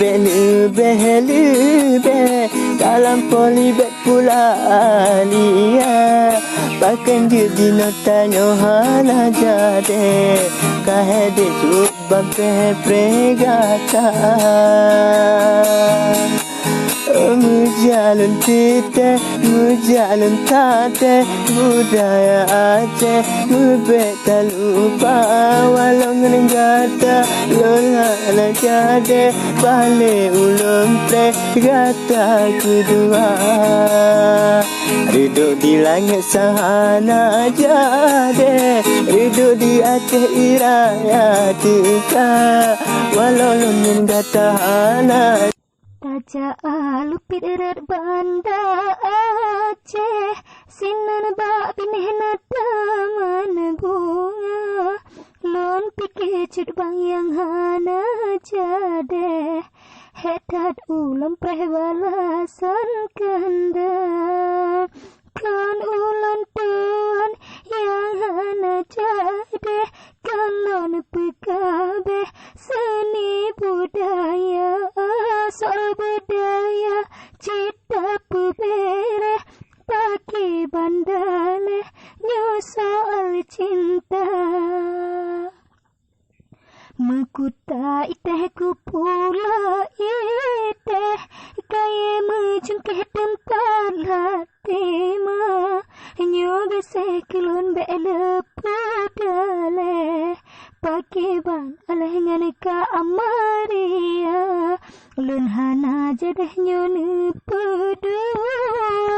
lebih dalam polybag pula alia bahkan dia dino tanya hala jade kahede subam pregata Mujalun tite, mujalun tate budaya Aceh mubeta lupa walau ngerengata lolala jade bale ulum gata kedua ridho di langit sahana jade ridho di Aceh iraya tika walau lunin gata hana Raja lupit erat banda Aceh sinan bak pineh taman bunga lon pikir cut bang yang hana jade hetat ulam prehbalasan kanda kan ulan tuan yang hana jade kalon pekabe seni budaya soal budaya cita pebere pakai bandale nyo soal cinta Mekuta iteh ku pula iteh kaya menjungkeh tempat latima nyo bese kilun bele padale pakai bang aleh nganeka amaria lun hana jadeh nyo ne pedua